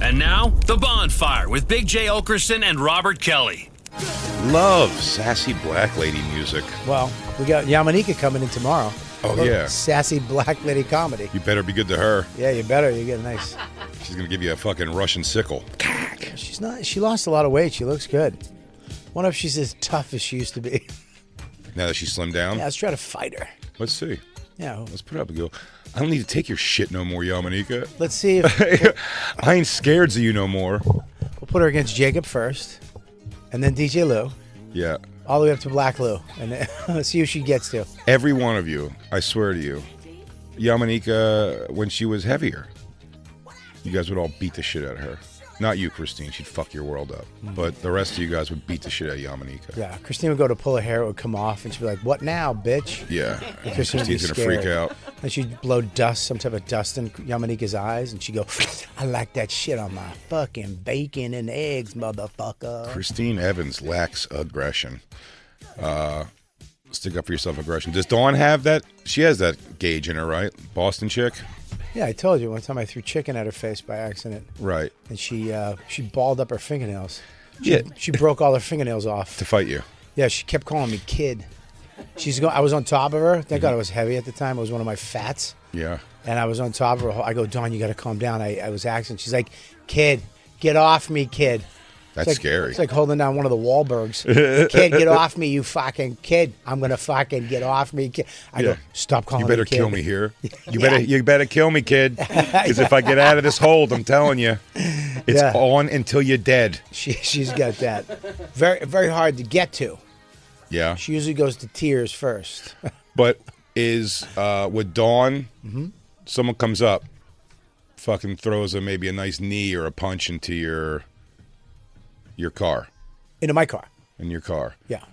And now, The Bonfire with Big J. Okerson and Robert Kelly. Love sassy black lady music. Well, we got Yamanika coming in tomorrow. Oh, Look, yeah. Sassy black lady comedy. You better be good to her. Yeah, you better. You get nice. She's going to give you a fucking Russian sickle. She's not. She lost a lot of weight. She looks good. Wonder if she's as tough as she used to be. Now that she's slimmed down? Yeah, let's try to fight her. Let's see. Yeah. Let's put up a go. I don't need to take your shit no more, Yamanika. Let's see if I ain't scared of you no more. we'll put her against Jacob first, and then DJ Lou, Yeah. all the way up to Black Lou, and then let's see who she gets to. Every one of you, I swear to you. Yamanika, when she was heavier, you guys would all beat the shit out of her. Not you, Christine. She'd fuck your world up. But the rest of you guys would beat the shit out of Yamanika. Yeah, Christine would go to pull her hair, it would come off, and she'd be like, "What now, bitch?" Yeah. Christine would be Christine's going to freak scared. out. And she'd blow dust, some type of dust in Yamanika's eyes, and she'd go, "I like that shit on my fucking bacon and eggs, motherfucker." Christine Evans lacks aggression. Stick up for yourself aggression. Does Dawn have that? She has that gauge in her, right? Boston chick? Yeah, I told you one time I threw chicken at her face by accident, Right. and she balled up her fingernails. Yeah. She broke all her fingernails off. To fight you. Yeah, she kept calling me kid. I was on top of her. Thank God I was heavy at the time. It was one of my fats. Yeah. And I was on top of her. I go, "Dawn, you got to calm down." I was acting. She's like, "Kid, get off me, kid." That's scary. It's like holding down one of the Wahlbergs. "Kid, get off me, you fucking kid. I'm going to fucking get off me, kid." I go, "Stop calling You better me kid." kill me here. You better kill me, kid. Because if I get out of this hold, I'm telling you, it's Yeah. on until you're dead. She's got that. Very, very hard to get to. Yeah. She usually goes to tears first. But is with Dawn, someone comes up, fucking throws maybe a nice knee or a punch into your car. Into my car. In your car. Yeah.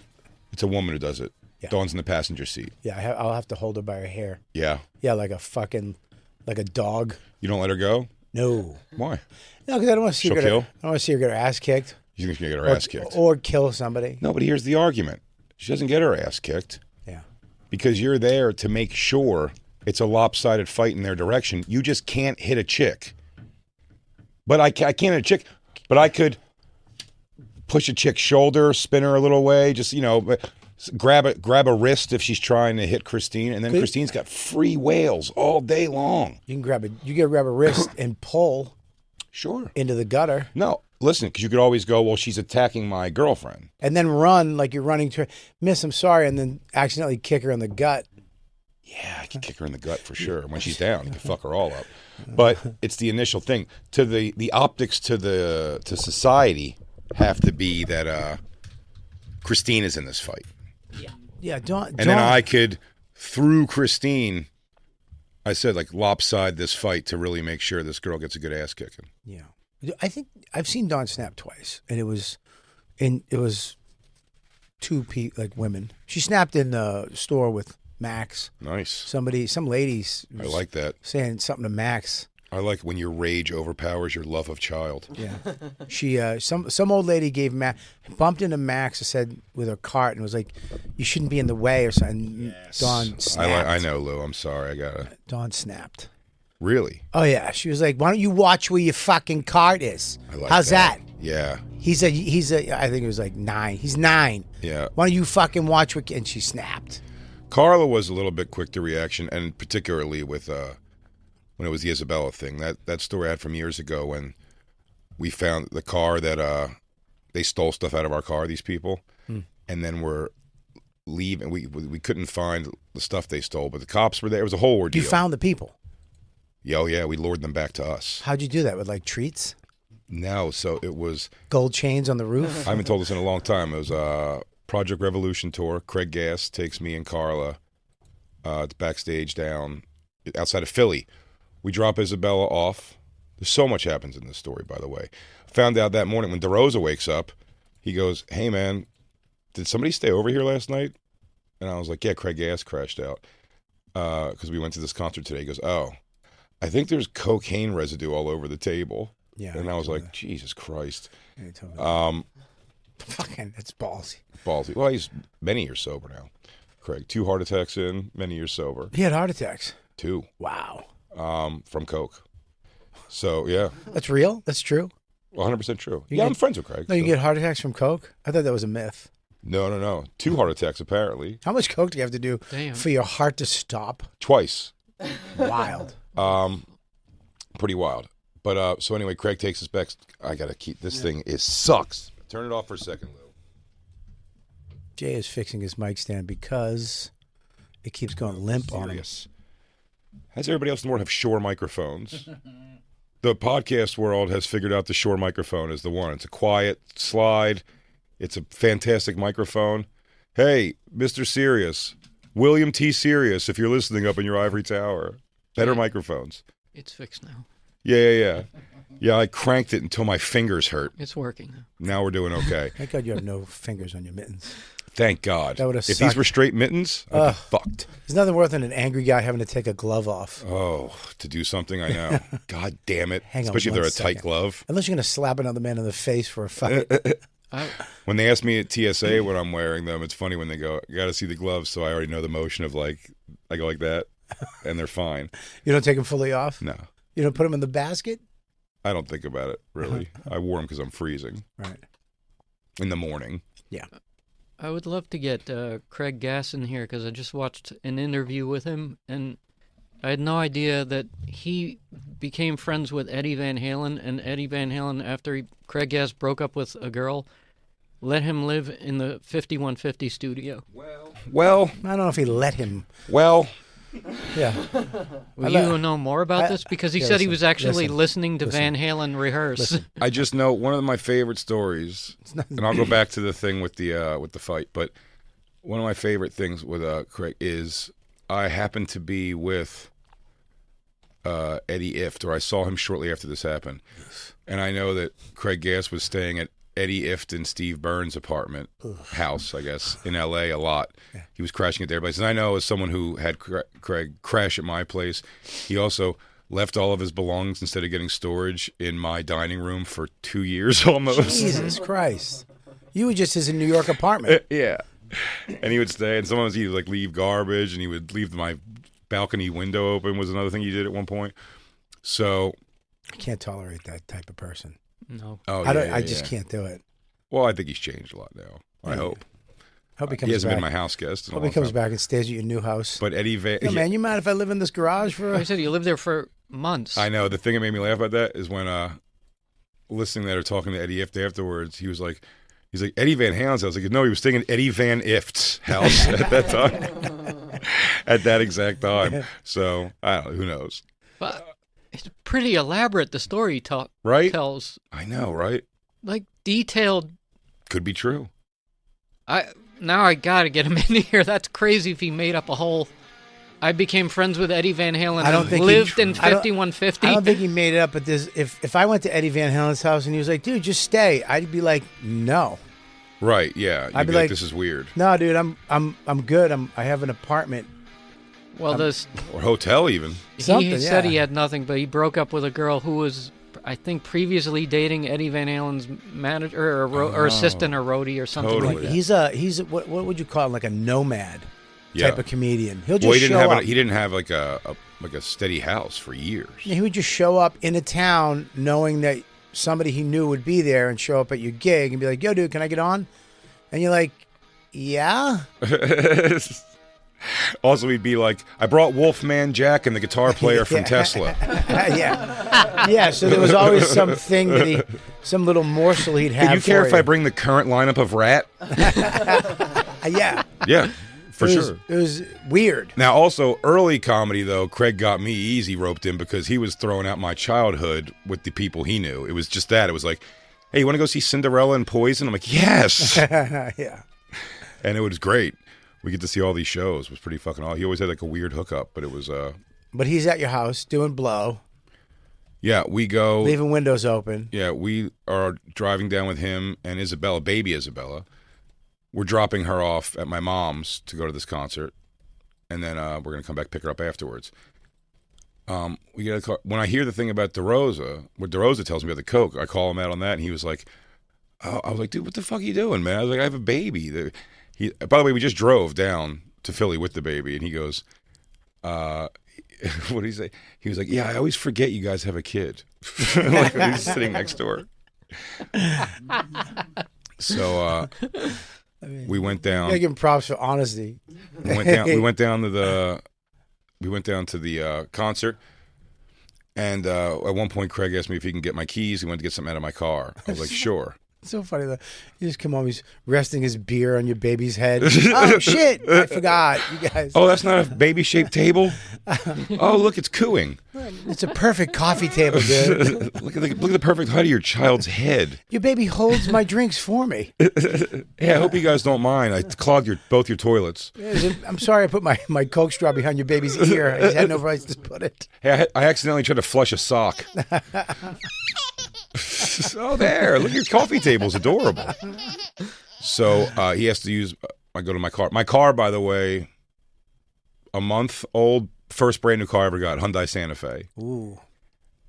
It's a woman who does it. Yeah. Dawn's in the passenger seat. Yeah, I'll have to hold her by her hair. Yeah. Yeah, like a dog. You don't let her go? No. Why? No, because I don't want to see her She'll get kill? I don't want to see her get her ass kicked. You think she's going to get her ass kicked? Or kill somebody. No, but here's the argument. She doesn't get her ass kicked Yeah. because you're there to make sure it's a lopsided fight in their direction. You just can't hit a chick. But I can't hit a chick, but I could push a chick's shoulder, spin her a little way, just, grab a wrist if she's trying to hit Christine, and then Christine's got free whales all day long. You can grab a wrist and pull Sure. into the gutter. No, listen, because you could always go, well, she's attacking my girlfriend. And then run like you're running to her. "Miss, I'm sorry," and then accidentally kick her in the gut. Yeah, I could kick her in the gut for sure. When she's down, you can fuck her all up. But it's the initial thing. To the optics to society have to be that Christine is in this fight. Yeah, don't. And then I could, through Christine, I said, like, lopside this fight to really make sure this girl gets a good ass kicking. Yeah, I think I've seen Dawn snap twice, and it was two women. She snapped in the store with Max. Nice. Some ladies. I like that. Saying something to Max. I like when your rage overpowers your love of child. Yeah, she some old lady bumped into Max and said with her cart and was like, "You shouldn't be in the way" or something. Yes. Dawn snapped. I know, Lou. I'm sorry. I gotta. Dawn snapped. Really? Oh yeah, she was like, "Why don't you watch where your fucking cart is?" I like How's that? Yeah. He's a I think it was like 9. He's 9. Yeah. Why don't you fucking watch what? And she snapped. Carla was a little bit quick to reaction, and particularly with when it was the Isabella thing. That story I had from years ago when we found the car that they stole stuff out of our car, these people, and then we're leaving. We couldn't find the stuff they stole, but the cops were there. It was a whole ordeal. You found the people? Oh, yeah, we lured them back to us. How'd you do that? With like treats? No, so it was... Gold chains on the roof? I haven't told this in a long time. It was Project Revolution tour. Craig Gass takes me and Carla backstage down outside of Philly. We drop Isabella off. There's so much happens in this story, by the way. Found out that morning when DeRosa wakes up, he goes, "Hey, man, did somebody stay over here last night?" And I was like, "Yeah, Craig Gass crashed out because we went to this concert today." He goes, "Oh, I think there's cocaine residue all over the table." Yeah. And I was like, Jesus Christ. Fucking, it's ballsy. Ballsy. Well, he's many years sober now. Craig, 2 heart attacks in, many years sober. He had heart attacks. 2. Wow. From coke. So yeah, That's real? That's true? 100% true. You Yeah, get- I'm friends with Craig. No, you so- get heart attacks from coke? I thought that was a myth. No. 2 heart attacks apparently. How much coke do you have to do Damn. for your heart to stop? Twice. Wild. Pretty wild. But so anyway, Craig takes us back. I gotta keep this thing. It sucks. Turn it off for a second, Lou. Jay is fixing his mic stand because it keeps going limp on him. Serious. Has everybody else in the world have Shure microphones? The podcast world has figured out the Shure microphone is the one. It's a quiet slide. It's a fantastic microphone. Hey, Mr. Sirius, William T. Sirius, if you're listening up in your ivory tower, better microphones. It's fixed now. Yeah. Yeah, I cranked it until my fingers hurt. It's working now. Now we're doing okay. Thank God you have no fingers on your mittens. Thank God. That would've if these sucked. were straight mittens, I'd be fucked. There's nothing worse than an angry guy having to take a glove off. Oh, to do something, I know. God damn it. Hang on Especially if they're one a tight second. glove. Unless you're going to slap another man in the face for a fight. When they ask me at TSA when I'm wearing them, it's funny when they go, you got to see the gloves, so I already know the motion of like, I go like that, and they're fine. You don't take them fully off? No, You don't put them in the basket? I don't think about it, really. I wore them because I'm freezing Right. in the morning. Yeah. I would love to get Craig Gass in here because I just watched an interview with him, and I had no idea that he became friends with Eddie Van Halen, and Eddie Van Halen, after Craig Gass broke up with a girl, let him live in the 5150 studio. Well, I don't know if he let him. Yeah. Will I- you know more about this? Because he Yeah, said he listen, was actually listen, listening to listen, Van Halen rehearse. I just know one of my favorite stories, and I'll go back to the thing with the fight, but one of my favorite things with Craig is I happened to be with Eddie Ift, or I saw him shortly after this happened. And I know that Craig Gass was staying at Eddie Ift and Steve Burns' apartment house, I guess, in L.A. a lot. Yeah. He was crashing at their place. And I know as someone who had Craig crash at my place, he also left all of his belongings instead of getting storage in my dining room for 2 years almost. Jesus Christ. You were just his New York apartment. Yeah. And he would stay, and sometimes he would like leave garbage, and he would leave my balcony window open was another thing he did at one point. So I can't tolerate that type of person. No. oh, I just can't do it. Well, I think he's changed a lot now. I hope. Hope he He comes hasn't back. been my house guest in a Hope long he comes time. back and stays at your new house. But Eddie Van, Yo, man, you mind if I live in this garage for I said you lived there for months. I know the thing that made me laugh about that is when listening that or talking to Eddie Ift afterwards, he's like Eddie Van Halen's house. Like, no, he was staying at Eddie Van Ift's house at that time, at that exact time. So I don't know. Who knows? But it's pretty elaborate, the story he Right? tells. I know, right? Like, detailed. Could be true. Now I gotta get him in here. That's crazy if he made up a whole... I became friends with Eddie Van Halen I don't and think he- lived in I don't- 5150. I don't think he made it up, but if I went to Eddie Van Halen's house and he was like, dude, just stay, I'd be like, no. Right? Yeah. You'd I'd be be like, like- this is weird. No, dude, I'm good. I have an apartment. Well, Or hotel even. he Something, said yeah. he had nothing, but he broke up with a girl who was, I think, previously dating Eddie Van Halen's manager or assistant or roadie or something Totally. like that. He's what would you call him? Like a nomad Yeah. type of comedian. He'll just Well, he didn't show have up. he didn't have like a steady house for years. He would just show up in a town knowing that somebody he knew would be there and show up at your gig and be like, yo, dude, can I get on? And you're like, yeah? Also, he'd be like, I brought Wolfman Jack and the guitar player from Tesla. Yeah. Yeah, so there was always something that some little morsel he'd have Do you care for if I bring the current lineup of Rat? Yeah. Yeah, for sure. It was weird. Now, also, early comedy, though, Craig got me easy roped in because he was throwing out my childhood with the people he knew. It was just that. It was like, hey, you want to go see Cinderella and Poison? I'm like, yes. Yeah. And it was great. We get to see all these shows. It was pretty fucking awesome. He always had like a weird hookup, but it was, But he's at your house doing blow, yeah, we go. leaving windows open. Yeah, we are driving down with him and Isabella, baby Isabella. We're dropping her off at my mom's to go to this concert, and then we're gonna come back pick her up afterwards. We get a call. When I hear the thing about DeRosa, what DeRosa tells me about the coke, I call him out on that, and he was like, oh, I was like, dude, what the fuck are you doing, man? I was like, I have a baby. By the way, we just drove down to Philly with the baby, and he goes, what did he say? He was like, yeah, I always forget you guys have a kid. Like he's sitting next door. So we went down. I give him props for honesty. We went down to the concert, and at one point Craig asked me if he can get my keys. He wanted to get something out of my car. I was like, sure. It's so funny though. You just come home, he's resting his beer on your baby's head. Oh shit! I forgot, you guys. Oh, that's not a baby-shaped table. Oh, look, it's cooing. It's a perfect coffee table, dude. look at the perfect height of your child's head. Your baby holds my drinks for me. Hey, I hope you guys don't mind. I clogged both your toilets. I'm sorry I put my Coke straw behind your baby's ear. I just had no place to put it. Hey, I accidentally tried to flush a sock. Oh, there. Look, your coffee table's adorable. So he has to use, I go to my car. My car, by the way, a month old, first brand new car I ever got, Hyundai Santa Fe. Ooh.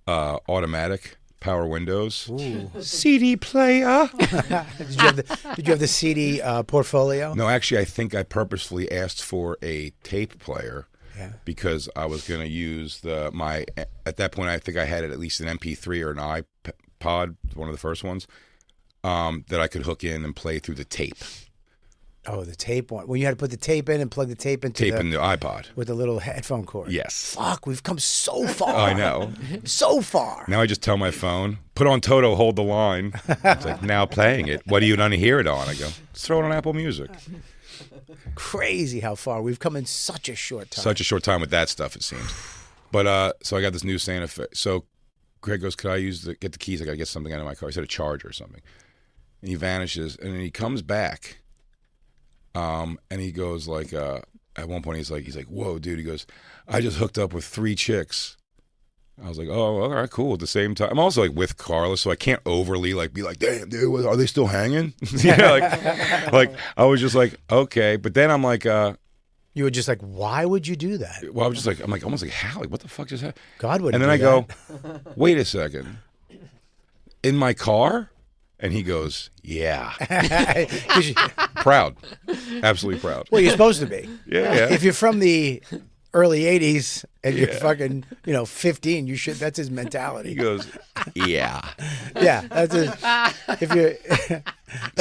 Automatic, power windows. Ooh. CD player. Did you have the CD portfolio? No, actually, I think I purposefully asked for a tape player. Yeah. Because I was going to use at that point I think I had at least an MP3 or an iPod, one of the first ones, that I could hook in and play through the tape. Oh, the tape one. Well, you had to put the tape in and plug the tape into in the iPod. with the little headphone cord. Yes. Fuck, we've come so far. I know. So far. Now I just tell my phone, put on Toto, hold the line. It's like, now playing it. What do you want to hear it on? I go, let's throw it on Apple Music. Crazy how far we've come in such a short time. Such a short time with that stuff, it seems. But so I got this new Santa Fe. So Greg goes, could I get the keys? I got to get something out of my car. He said a charger or something. And he vanishes, and then he comes back. And he goes like, at one point he's like, whoa, dude. He goes, I just hooked up with 3 chicks. I was like, oh, all right, cool. At the same time, I'm also like with Carla, so I can't overly like be like, damn, dude, are they still hanging? like I was just like, okay. But then I'm like, you were just like, why would you do that? well, I was just like, I'm like almost like, how? Like, what the fuck just happened? God would. And then I go, wait a second, in my car? And he goes, yeah. Proud, absolutely proud. Well, you're supposed to be. Yeah. If you're from the early 80s and you're fucking, 15, you should, that's his mentality. He goes, yeah. Yeah, that's his, if you're,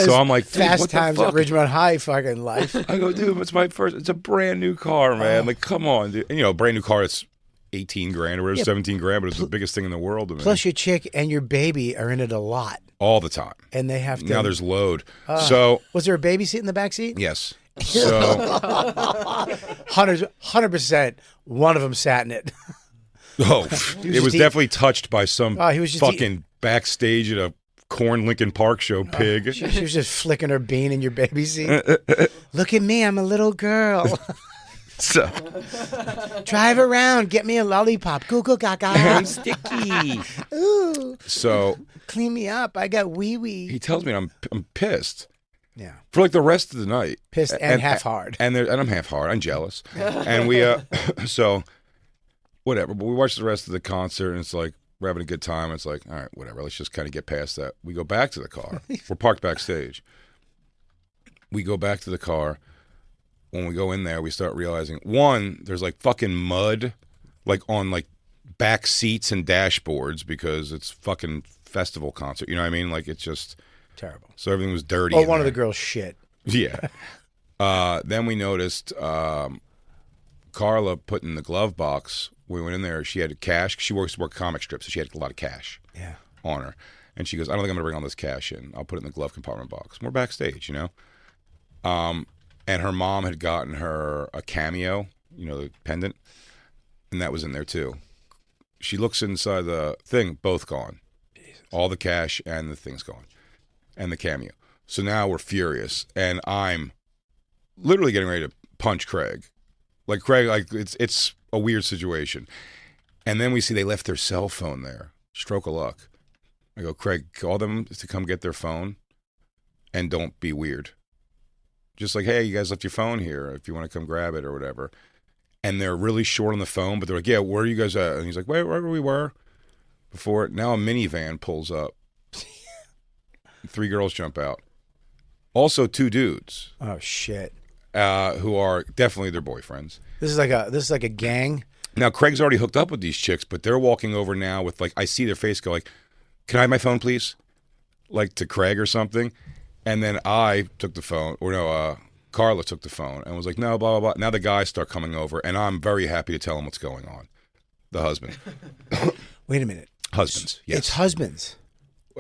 So I'm like, dude, Fast what the Times at fuck? Ridgemont High fucking life. I go, dude, it's a brand new car, man. Like, come on, dude. And, brand new car, it's 18 grand or whatever, 17 grand, but it's the biggest thing in the world to me. Plus your chick and your baby are in it a lot. All the time. And they have to. Now there's load. So. Was there a baby seat in the back seat? Yes. So. 100%. One of them sat in it. Oh, it was definitely touched by some he was just fucking backstage at a Corn Lincoln Park show pig. She was just flicking her bean in your baby seat. Look at me, I'm a little girl. So. Drive around, get me a lollipop. Goo goo gaga. I'm sticky. Ooh. So. Clean me up. I got wee wee. He tells me I'm pissed. Yeah. For like the rest of the night. Pissed and half hard. And I'm half hard. I'm jealous. And we, so, whatever. But we watched the rest of the concert, and it's like, we're having a good time. It's like, all right, whatever. Let's just kind of get past that. We go back to the car. We're parked backstage. We go back to the car. When we go in there, we start realizing, one, there's like fucking mud, like on like back seats and dashboards because it's fucking festival concert. You know what I mean? Like, it's just terrible. So everything was dirty. Oh, one of the girls shit. Yeah. Then we noticed Carla put in the glove box. We went in there. She had cash. She works comic strips, so she had a lot of cash on her. And she goes, I don't think I'm going to bring all this cash in. I'll put it in the glove compartment box. We're backstage, And her mom had gotten her a cameo, the pendant, and that was in there too. She looks inside the thing, both gone. Jesus. All the cash and the thing's gone. And the cameo. So now we're furious, and I'm literally getting ready to punch Craig. Like Craig, it's a weird situation. And then we see they left their cell phone there. Stroke of luck. I go, Craig, call them to come get their phone, and don't be weird. Just like, hey, you guys left your phone here if you want to come grab it or whatever. And they're really short on the phone, but they're like, yeah, where are you guys at? And he's like, wait, wherever we were before. Now a minivan pulls up. 3 girls jump out. Also 2 dudes. Oh shit. Who are definitely their boyfriends. This is like a gang. Now, Craig's already hooked up with these chicks, but they're walking over now with, like, I see their face go like, can I have my phone, please? Like, to Craig or something. And then I took the phone, or no, Carla took the phone and was like, no, blah, blah, blah. Now the guys start coming over, and I'm very happy to tell them what's going on. The husband. Wait a minute. Husbands, yes. It's husbands.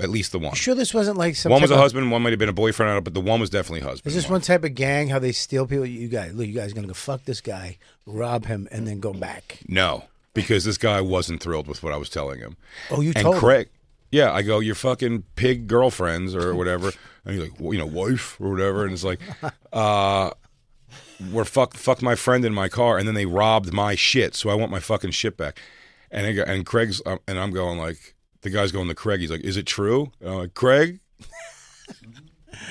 At least the one. You sure this wasn't like some One was type a of- husband, one might have been a boyfriend, I don't know, but the one was definitely husband. Is this one type of gang, how they steal people? You guys are going to go fuck this guy, rob him, and then go back. No, because this guy wasn't thrilled with what I was telling him. Oh, you and told Craig, yeah, I go, your fucking pig girlfriends or whatever. And he's like, well, you know, wife or whatever. And it's like, we're fucked my friend in my car, and then they robbed my shit, so I want my fucking shit back. And Craig's, and I'm going like, the guy's going to Craig. He's like, is it true? And I'm like, Craig,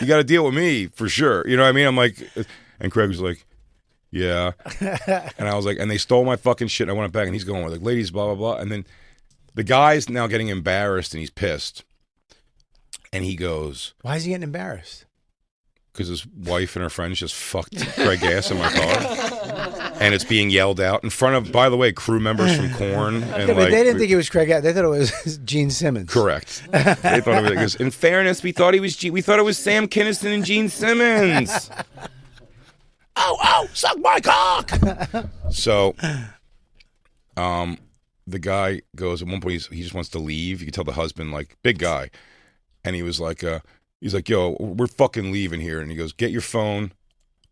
you got to deal with me for sure. You know what I mean? I'm like, and Craig was like, yeah. And I was like, and they stole my fucking shit. And I went back, and he's going like, ladies, blah, blah, blah. And then the guy's now getting embarrassed, and he's pissed. And he goes, why is he getting embarrassed? because his wife and her friends just fucked Craig Gass in my car. And it's being yelled out in front of, by the way, crew members from Korn. And Yeah, but they didn't think it was Craig. They thought it was Gene Simmons. Correct. They thought it was. In fairness, we thought it was Sam Kinison and Gene Simmons. Oh, suck my cock. So, the guy goes at one point. He just wants to leave. You can tell the husband, like, big guy, and he was like, he's like, yo, we're fucking leaving here. And he goes, get your phone,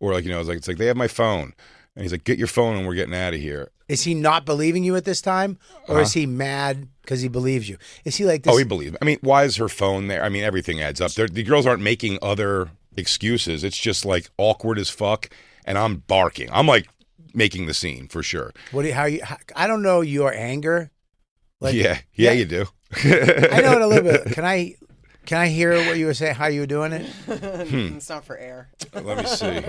or like, it's like they have my phone. And he's like, get your phone and we're getting out of here. Is he not believing you at this time? Or is he mad because he believes you? Is he like this? Oh, he believes. I mean, why is her phone there? I mean, everything adds up. The girls aren't making other excuses. It's just like awkward as fuck. And I'm barking. I'm like making the scene for sure. I don't know your anger. Like, yeah, you do. I know it a little bit. Can I hear what you were saying? How you were doing it? It's not for air. Let me see.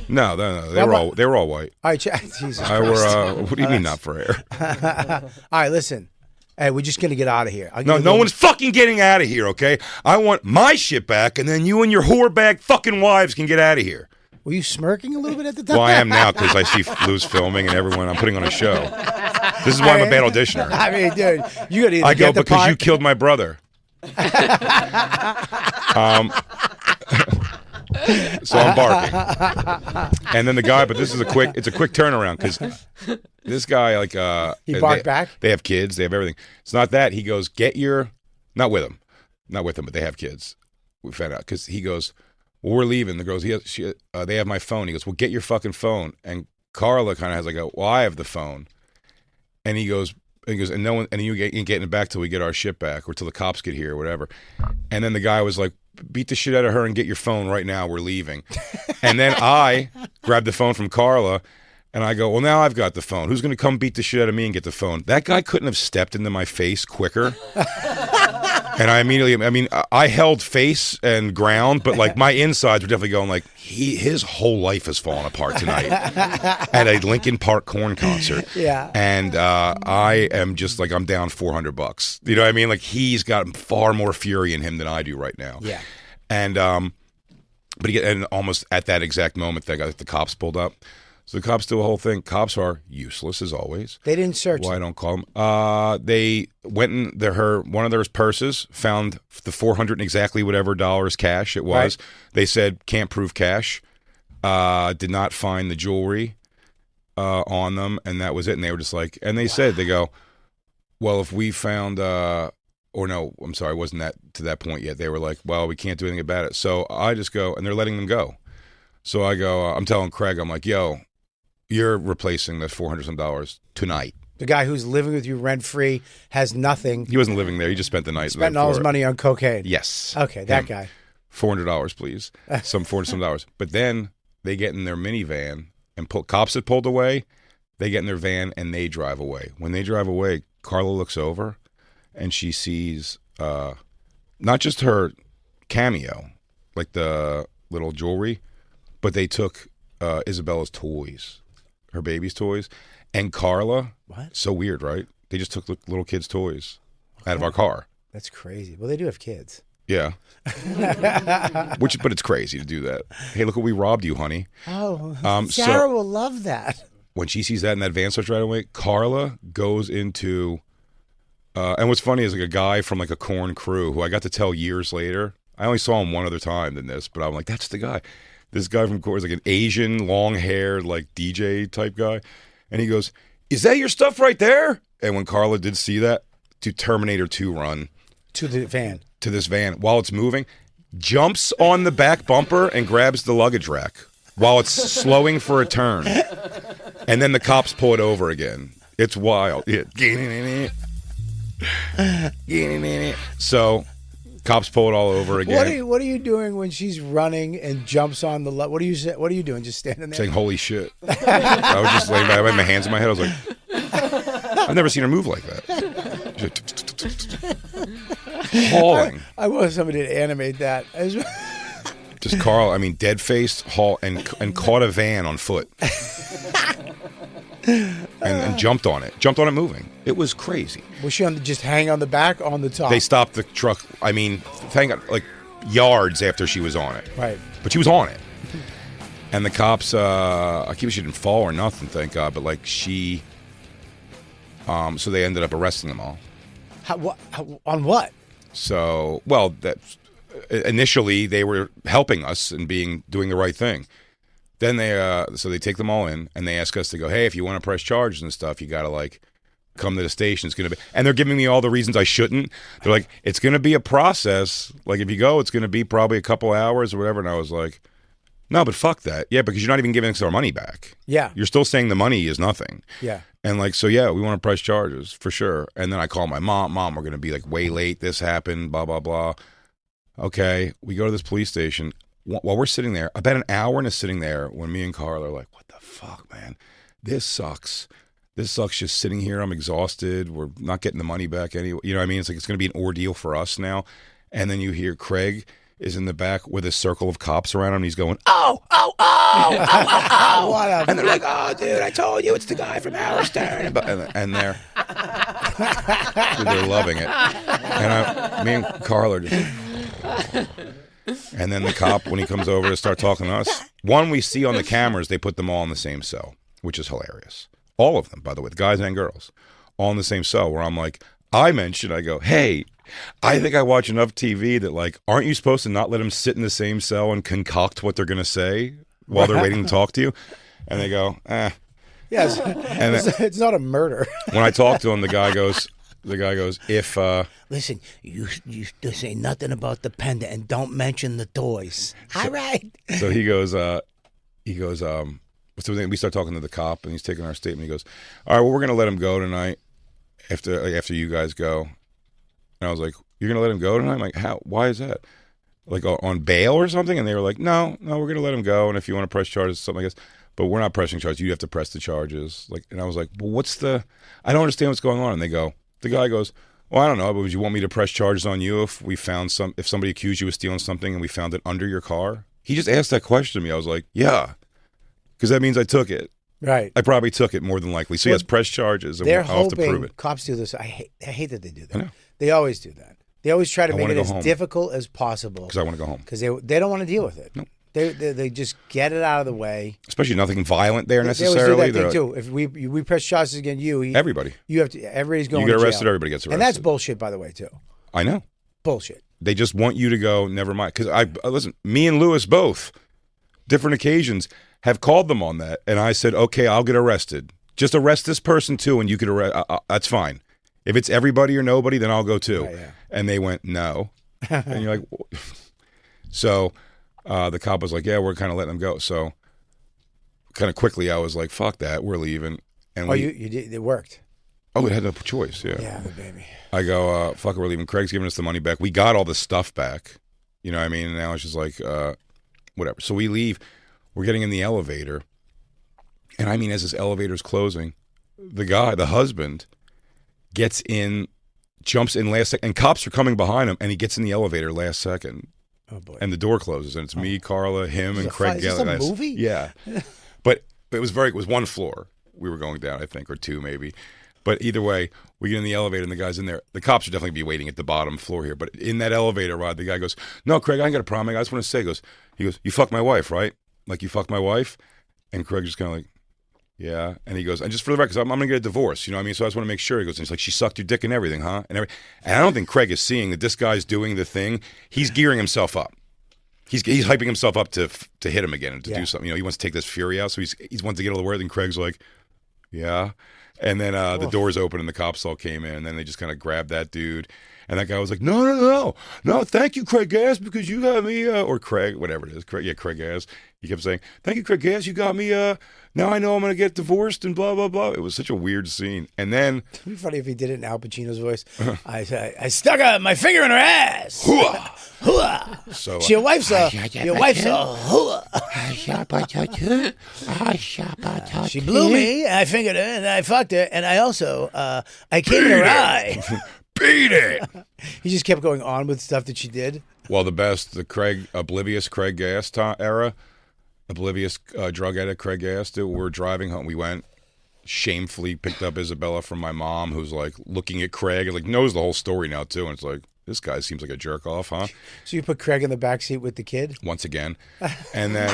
No, they were all white. All right, Jesus. What do you mean not for air? All right, listen. Hey, we're just gonna get out of here. No one's fucking getting out of here. Okay, I want my shit back, and then you and your whore bag fucking wives can get out of here. Were you smirking a little bit at the time? Well, I am now because I see Lou's filming and everyone. I'm putting on a show. This is why I'm a bad auditioner. I mean, dude, you gotta either I go get the because part. you killed my brother. So I'm barking, and then the guy. But this is a quick turnaround because this guy He barked back? They have kids. They have everything. It's not that he goes not with them, but they have kids. We found out because he goes, well, we're leaving. The girls, they have my phone. He goes, well, get your fucking phone. And Carla kind of has like well, I have the phone, and he goes, and no one, and you ain't getting it back till we get our shit back or till the cops get here or whatever. And then the guy was like, beat the shit out of her and get your phone right now. We're leaving. And then I grabbed the phone from Carla and I go, well, now I've got the phone. Who's going to come beat the shit out of me and get the phone? That guy couldn't have stepped into my face quicker. And I held face and ground, but like my insides were definitely going like, his whole life has fallen apart tonight at a Linkin Park Korn concert. Yeah. And I am just like, I'm down $400. You know what I mean? Like he's got far more fury in him than I do right now. Yeah. And, and almost at that exact moment, the cops pulled up. So the cops do a whole thing. Cops are useless as always. They didn't search. Well, I don't call them. They went in one of their purses, found the 400 and exactly whatever dollars cash it was. Right. They said can't prove cash. Did not find the jewelry on them, and that was it. And they were just like, and they said they go, well, if we found or no, I'm sorry, it wasn't that to that point yet. They were like, well, we can't do anything about it. So I just go, and they're letting them go. So I go, I'm telling Craig, I'm like, yo. You're replacing the $400 tonight. The guy who's living with you rent-free has nothing. He wasn't living there. He just spent the night. Spent all his money on cocaine. Yes. Okay, that guy. $400, please. $400. But then they get in their minivan and cops had pulled away. They get in their van and they drive away. When they drive away, Carla looks over and she sees not just her cameo, like the little jewelry, but they took Isabella's toys. Her baby's toys, and Carla. What? So weird, right? They just took little kids' toys out of our car. That's crazy. Well, they do have kids. Yeah. But it's crazy to do that. Hey, look what we robbed you, honey. Oh, Sarah will love that. when she sees that and that van starts right away, Carla goes into, and what's funny is like a guy from like a Korn crew who I got to tell years later. I only saw him one other time than this, but I'm like, that's the guy. This guy from Korn is like an Asian, long-haired, like DJ type guy. And he goes, is that your stuff right there? And when Carla did see that, to Terminator 2 run. To the van. To this van while it's moving, jumps on the back bumper and grabs the luggage rack while it's slowing for a turn. And then the cops pull it over again. It's wild. So cops pull it all over again. What are you doing when she's running and jumps on the what are you doing? Just standing there saying holy shit. I was just laying back, I had my hands in my head. I was like, I've never seen her move like that. Hauling. I want somebody to animate that. Just Carl, I mean, dead-faced, and caught a van on foot. and jumped on it moving. It was crazy. Was she just hang on the back or on the top? They stopped the truck, I mean, thank God, like yards after she was on it. Right. But she was on it. And the cops, I keep she didn't fall or nothing, thank God, but like she, so they ended up arresting them all. On what? So, well, that initially they were helping us and doing the right thing. Then so they take them all in and they ask us to go, hey, if you want to press charges and stuff, you got to like come to the station. It's going to be, and they're giving me all the reasons I shouldn't. They're like, it's going to be a process. Like if you go, it's going to be probably a couple hours or whatever. And I was like, no, but fuck that. Yeah, because you're not even giving us our money back. Yeah. You're still saying the money is nothing. Yeah. And like, so yeah, we want to press charges for sure. And then I call my mom. Mom, we're going to be like way late. This happened, blah, blah, blah. Okay. We go to this police station. While we're sitting there, about an hour into sitting there, when me and Carl are like, what the fuck, man? This sucks. This sucks just sitting here. I'm exhausted. We're not getting the money back anyway. You know what I mean? It's like it's going to be an ordeal for us now. And then you hear Craig is in the back with a circle of cops around him. And he's going, oh, oh, oh, oh, oh, oh. And they're like, oh, dude, I told you it's the guy from Alistair. And they're loving it. And me and Carl are just... And then the cop, when he comes over to start talking to us, one we see on the cameras, they put them all in the same cell, which is hilarious. All of them, by the way, the guys and girls, all in the same cell, where I'm like, I go, hey, I think I watch enough TV that, like, aren't you supposed to not let them sit in the same cell and concoct what they're going to say while they're waiting to talk to you? And they go, eh. Yes, and it's not a murder. When I talk to him, the guy goes, if... Listen, you say nothing about the pendant and don't mention the toys. All right. So he goes, so we start talking to the cop, and he's taking our statement. He goes, all right, well, we're going to let him go tonight after you guys go. And I was like, you're going to let him go tonight? I'm like, how? Why is that? Like on bail or something? And they were like, no, we're going to let him go. And if you want to press charges, something like this. But we're not pressing charges. You have to press the charges. Like, and I was like, well, I don't understand what's going on. And the guy goes, well, I don't know, but would you want me to press charges on you if somebody accused you of stealing something and we found it under your car? He just asked that question to me. I was like, yeah, because that means I took it. Right. I probably took it more than likely. So yes, press charges. And they're I'll have to prove hoping it. cops do this. I hate that they do that. I know. They always do that. They always try to make it as home. difficult as possible. Because I want to go home. Because they don't want to deal with it. No. They just get it out of the way. Especially nothing violent there necessarily. They always do that thing too. If we press charges against you, everybody. Everybody's going. You get arrested, to jail. everybody gets arrested. And that's bullshit, by the way, too. I know. Bullshit. They just want you to go. Never mind. Because listen, me and Lewis both, different occasions, have called them on that, and I said, okay, I'll get arrested. Just arrest this person too, and you could arrest. That's fine. If it's everybody or nobody, then I'll go too. Right, yeah. And they went no, and you're like, so. The cop was like, yeah, we're kind of letting them go. So kind of quickly, I was like, fuck that, we're leaving. And you did, it worked. Oh, we had no choice, yeah. Yeah, the baby. I go, fuck it, we're leaving. Craig's giving us the money back. We got all the stuff back. You know what I mean? And now it's just like, whatever. So we leave. We're getting in the elevator. And I mean, as this elevator's closing, the husband, gets in, jumps in last second. And cops are coming behind him, and he gets in the elevator last second. Oh boy! And the door closes, and it's me, Carla, him, and Craig. Is this a movie? Yeah, but it was one floor we were going down, I think, or two maybe. But either way, we get in the elevator, and the guy's in there. The cops should definitely be waiting at the bottom floor here. But in that elevator ride, the guy goes, "No, Craig, I ain't got a problem. I just want to say," he goes, "You fucked my wife, right? Like you fucked my wife?" And Craig just kind of like, Yeah. And he goes, and just for the record, 'cause I'm going to get a divorce. You know what I mean? So I just want to make sure. He goes, and he's like, she sucked your dick and everything, huh? And I don't think Craig is seeing that this guy's doing the thing. He's gearing himself up. He's hyping himself up to hit him again and to do something. You know, he wants to take this fury out. So he's wants to get all the word. And Craig's like, yeah. And then the doors open and the cops all came in. And then they just kind of grabbed that dude. And that guy was like, no, thank you, Craig Gass, because you got me, or Craig, whatever it is. Craig Gass. He kept saying, thank you, Craig Gass, you got me, now I know I'm going to get divorced and blah, blah, blah. It was such a weird scene. And then... It'd be funny if he did it in Al Pacino's voice. I stuck my finger in her ass. Hooah! Hooah! So, Your wife's a hooah. She blew me, I fingered her, and I fucked her, and I also, I came in her eye. Beat it! He just kept going on with stuff that she did. Well, the oblivious Craig Gass era, oblivious drug addict Craig Gass, dude, we're driving home. We went, shamefully picked up Isabella from my mom, who's like looking at Craig and like knows the whole story now too. And it's like, this guy seems like a jerk off, huh? So you put Craig in the back seat with the kid? Once again. And then...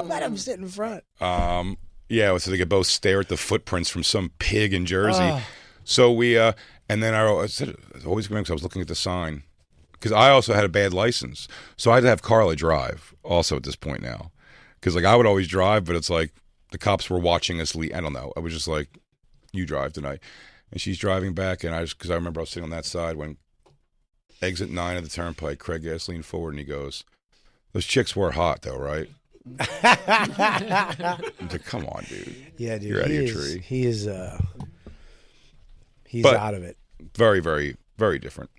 let him sit in front. Yeah, so they could both stare at the footprints from some pig in Jersey. So we... and then I said, I always remember because I was looking at the sign. Because I also had a bad license. So I had to have Carla drive also at this point now. Because like I would always drive, but it's like the cops were watching us leave. I don't know. I was just like, you drive tonight. And she's driving back. And because I remember I was sitting on that side when exit 9 of the turnpike, Craig Gass leaned forward and he goes, those chicks were hot though, right? I'm like, come on, dude. Yeah, dude. You're out of your tree. He is, he's out of it. Very, very, very different.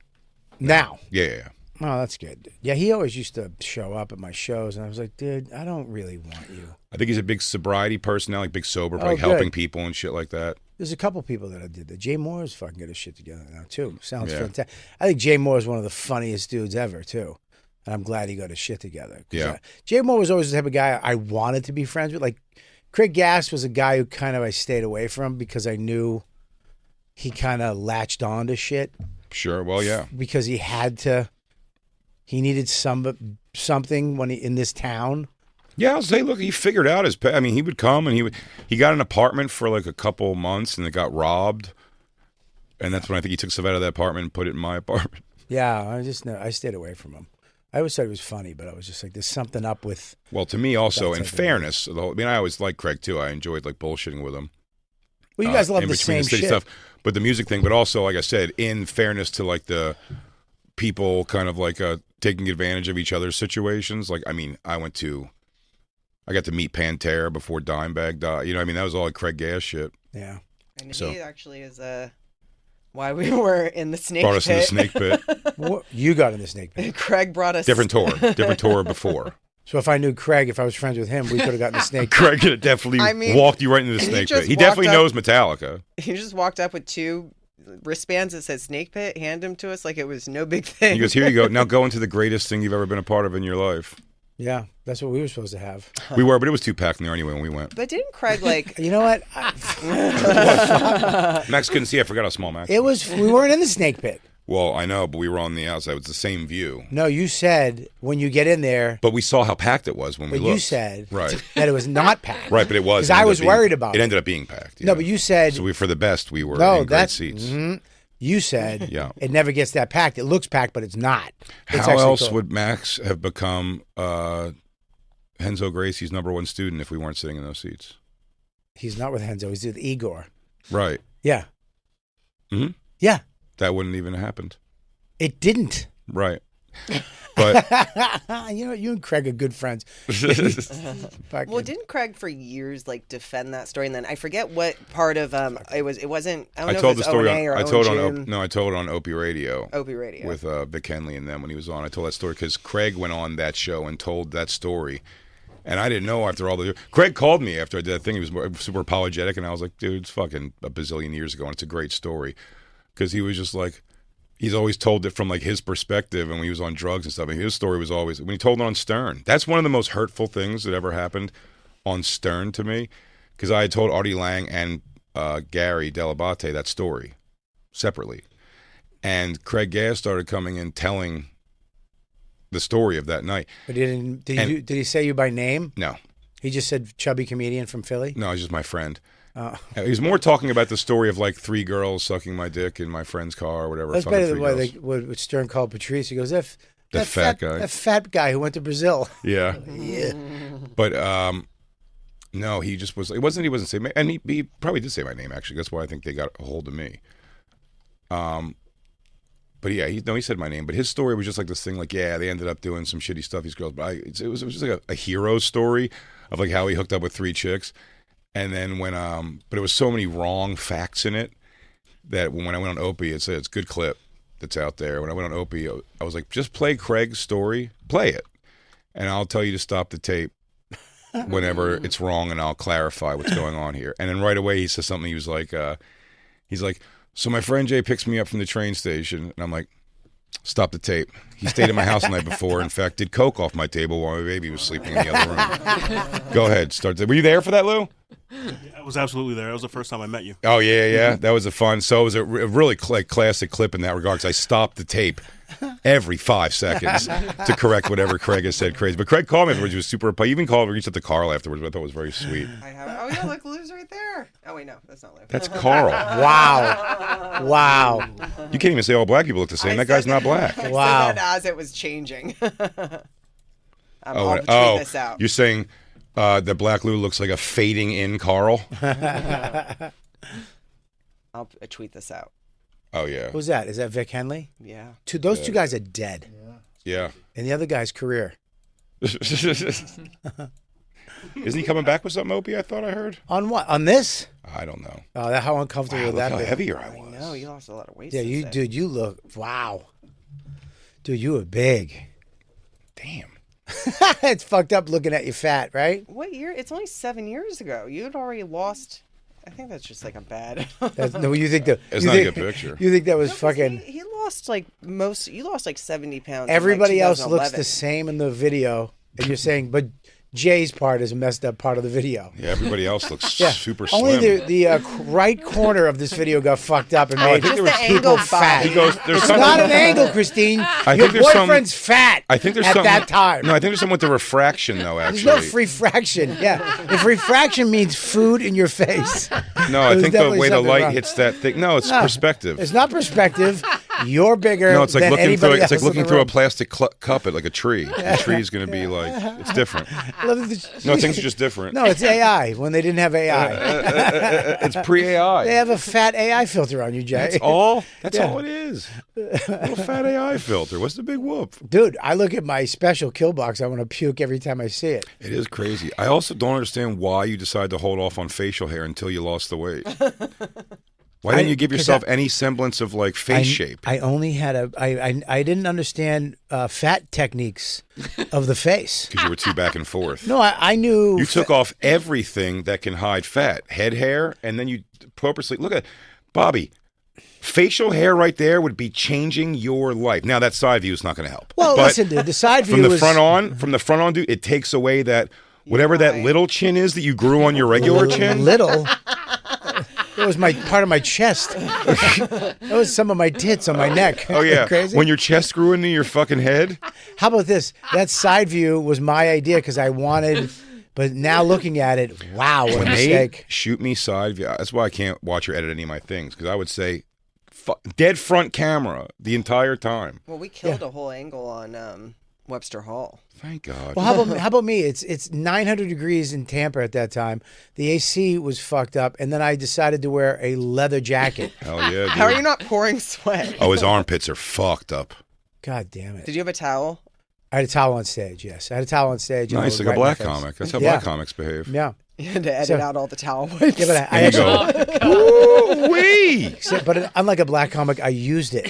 Now. Yeah. Oh, that's good. Yeah, he always used to show up at my shows, and I was like, dude, I don't really want you. I think he's a big sobriety personality, big sober, like good. helping people and shit like that. There's a couple people that I did that. Jay Moore's fucking got his shit together now, too. Sounds fantastic. I think Jay Moore is one of the funniest dudes ever, too. And I'm glad he got his shit together. Yeah. Jay Moore was always the type of guy I wanted to be friends with. Like, Craig Gass was a guy who kind of I stayed away from because I knew he kind of latched on to shit. Sure. Well, yeah. Because he had to. He needed something when in this town. Yeah, I'll say, look, he figured out his. I mean, he would come and he got an apartment for like a couple months and it got robbed, and that's when I think he took stuff out of that apartment and put it in my apartment. Yeah, I stayed away from him. I always thought he was funny, but I was just like, there's something up with. Well, to me also, in fairness, I mean, I always liked Craig too. I enjoyed like bullshitting with him. Well, you guys love in the between same city shit. stuff, but the music thing. But also, like I said, in fairness to like the people, kind of like taking advantage of each other's situations. Like, I mean, I got to meet Pantera before Dimebag died. You know, I mean, that was all like Craig Gass shit. Yeah. And he actually is why we were in the snake Brought us pit. in the snake pit. You got in the snake pit. Craig brought us Different tour before. So if I knew Craig, if I was friends with him, we could have gotten the snake pit. Craig could have definitely walked you right into the snake pit. He definitely knows Metallica. He just walked up with 2 wristbands that said snake pit, handed them to us like it was no big thing. He goes, here you go. Now go into the greatest thing you've ever been a part of in your life. Yeah, that's what we were supposed to have. We were, but it was too packed in there anyway when we went. But didn't Craig like... You know what? Max couldn't see. I forgot how small Max was. We weren't in the snake pit. Well, I know, but we were on the outside. It was the same view. No, you said when you get in there. But we saw how packed it was when we But looked. you said right. that it was not packed. Right, but it was. Because I was worried about it. It ended up being packed. No, but you said. So for the best, we were in great seats. Mm-hmm. You said Yeah. it never gets that packed. It looks packed, but it's not. It's How actually else cool. would Max have become Henzo Gracie's #1 student if we weren't sitting in those seats? He's not with Henzo. He's with Igor. Right. Yeah. Mm-hmm. Yeah. That wouldn't even have happened. It didn't. Right. But you know, you and Craig are good friends. Well, didn't Craig for years like defend that story? And then I forget what part of it was. It wasn't. I don't know told if it was the story O&A or I told it O&June. on I told it on Opie Radio. Opie Radio with Vic Henley and them when he was on. I told that story because Craig went on that show and told that story. And I didn't know after all the... Craig called me after I did that thing. He was super apologetic. And I was like, dude, it's fucking a bazillion years ago. And it's a great story. Because he was just like... He's always told it from like his perspective. And when he was on drugs and stuff. And his story was always... When he told it on Stern. That's one of the most hurtful things that ever happened on Stern to me. Because I had told Artie Lang and Gary Delabate that story separately. And Craig Gass started coming in telling... the story of that night. But did he say you by name? No. He just said chubby comedian from Philly. No, he's just my friend. He was more talking about the story of like 3 girls sucking my dick in my friend's car or whatever. That's better than what Stern called Patrice. He goes, that fat guy. That fat guy who went to Brazil. Yeah. Yeah. But no, he just was. He wasn't saying, and he probably did say my name actually. That's why I think they got a hold of me. But yeah, he said my name. But his story was just like this thing, like they ended up doing some shitty stuff. These girls, but it was just like a hero story of like how he hooked up with 3 chicks, and then but it was so many wrong facts in it that when I went on Opie, it's a good clip that's out there. When I went on Opie, I was like, just play Craig's story, play it, and I'll tell you to stop the tape whenever it's wrong, and I'll clarify what's going on here. And then right away he says something. He was like, so my friend Jay picks me up from the train station, and I'm like, stop the tape. He stayed at my house the night before. In fact, did coke off my table while my baby was sleeping in the other room. Go ahead, start. Were you there for that, Lou? I was absolutely there. That was the first time I met you. Oh, yeah. That was a fun. So it was a really classic clip in that regard, because I stopped the tape every 5 seconds to correct whatever Craig has said crazy. But Craig called me afterwards. He was super. He even called, reached out to Carl afterwards, which I thought was very sweet. Oh, yeah, look, Lou's right there. Oh, wait, no, that's not Lou. That's Carl. Wow. You can't even say all black people look the same. That guy's not black. I Wow. said that as it was changing. I'll tweet this out. You're saying that Black Lou looks like a fading in Carl? I'll tweet this out. Oh, yeah. Who's that? Is that Vic Henley? Yeah. Those 2 guys are dead. Yeah. And the other guy's career. Isn't he coming back with something, Opie? I thought I heard. On what? On this? I don't know. Oh, how uncomfortable would Look that how be? heavier I was. No, you lost a lot of weight. Yeah, since then. dude, you look, wow. Dude, you were big. Damn. It's fucked up looking at you fat, right? What year? It's only 7 years ago. You had already lost. I think that's just like a bad. No, you think that? It's you not think, a good picture. You think that was No, 'cause fucking? He lost like most. You lost like 70 pounds. in, Everybody like, else looks 2011. the same in the video, and you're saying, but Jay's part is a messed up part of the video. Yeah, everybody else looks Yeah, super slim. only the right corner of this video got fucked up and made Just the people angle fat. body. He goes, there's It's something. not an angle, Christine. I Your think there's some- boyfriend's fat. I think there's at something that time. No, I think there's something with the refraction, though. There's Actually, no refraction. Yeah, if refraction means food in your face. No, I There's think the definitely way the something light wrong. hits that thing. No, it's No, perspective. It's not perspective. You're bigger. No, it's like than looking through. anybody It's like else in looking the through a room. plastic cup at like a tree. The tree's going to be like it's different. I love that No, things are just different. No, it's AI when they didn't have AI. It's pre-AI. They have a fat AI filter on you, Jay. That's all. That's Yeah. all it is. Little fat AI filter. What's the big whoop? Dude, I look at my special kill box. I want to puke every time I see it. It is crazy. I also don't understand why you decided to hold off on facial hair until you lost the weight. Why didn't you give 'cause yourself any semblance of like face shape? I only had I didn't understand fat techniques of the face. Because you were too back and forth. No, I knew. You took off everything that can hide fat, head hair, and then you purposely look at Bobby. Facial hair right there would be changing your life. Now that side view is not going to help. Well, But listen, dude. The side view from the was front on, dude, it takes away that whatever that right. little chin is that you grew on your regular chin. little. It was my part of my chest. That was some of my tits on my neck. Oh yeah, Crazy. when your chest grew into your fucking head. How about this? That side view was my idea because I wanted. But now looking at it, wow, what a When they mistake. shoot me side view, that's why I can't watch or edit any of my things, because I would say dead front camera the entire time. Well, we killed a whole angle on Webster Hall. Thank God. Well, how about me? It's 900 degrees in Tampa at that time. The AC was fucked up, and then I decided to wear a leather jacket. Hell yeah, dude. How are you not pouring sweat? Oh, his armpits are fucked up. God damn it! Did you have a towel? I had a towel on stage. Yes, I had a towel on stage. and I Nice, would like a wipe my black face. comic. That's how Yeah. black comics behave. Yeah, You had to edit So- out all the towel wipes. yeah, but I There you actually. go. Woo-wee! But unlike a black comic, I used it.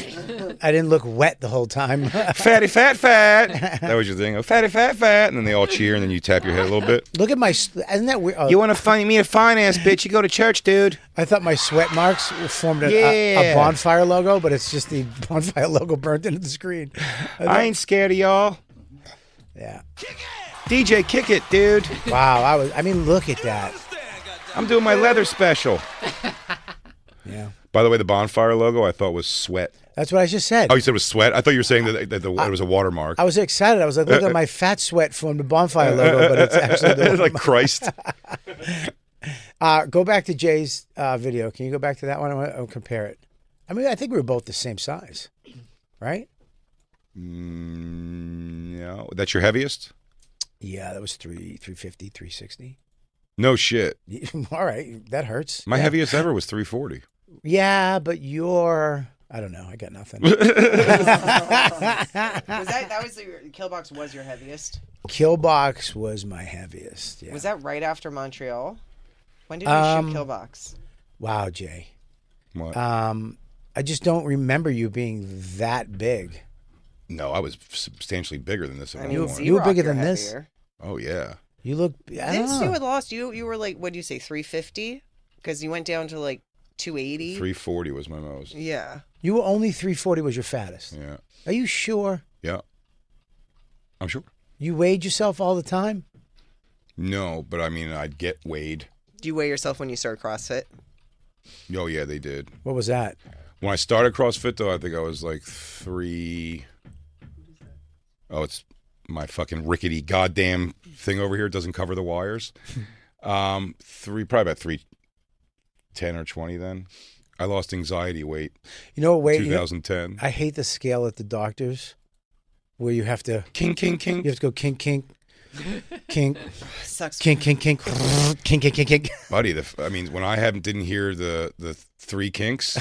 I didn't look wet the whole time. Fatty, fat, fat. That was your thing. Oh, fatty, fat, fat. And then they all cheer, and then you tap your head a little bit. Look at my. Isn't that weird? want to find me a fine ass bitch? You go to church, dude. I thought my sweat marks formed a Yeah. bonfire logo, but it's just the bonfire logo burnt into the screen. I ain't scared of y'all. Yeah. DJ, kick it, dude. Wow. I mean, look at that. I'm doing my leather special. Yeah. By the way, the Bonfire logo I thought was sweat. That's what I just said. Oh, you said it was sweat? I thought you were saying that it was a watermark. I was excited. I was like, look at my fat sweat from the Bonfire logo, but it's actually the like Christ. Go back to Jay's video. Can you go back to that one? I'll compare it. I mean, I think we were both the same size, right? No. That's your heaviest? Yeah, that was 350, 360. No shit. All right, that hurts. My heaviest ever was 340. Yeah, but you're... I don't know. I got nothing. Was that was your Killbox was your heaviest? Killbox was my heaviest. Yeah. Was that right after Montreal? When did you shoot Killbox? Wow, Jay. What? I just don't remember you being that big. No, I was substantially bigger than this. I mean, You were bigger than this. heavier. Oh, yeah. You look... Since you had lost, you were like, what do you say, 350? Because you went down to like 280? 340 was my most. Yeah. You were only 340 was your fattest. Yeah. Are you sure? Yeah. I'm sure. You weighed yourself all the time? No, but I mean, I'd get weighed. Do you weigh yourself when you start CrossFit? Oh, yeah, they did. What was that? When I started CrossFit, though, I think I was like 3... Oh, it's my fucking rickety goddamn thing over here. It doesn't cover the wires. Probably about 310 or 20 then. I lost anxiety weight. You know what weight? 2010. I hate the scale at the doctors where you have to... Kink. You have to go kink, kink, kink, Sucks. kink, kink, kink, kink, kink, kink. Buddy, I mean, when I didn't hear the three kinks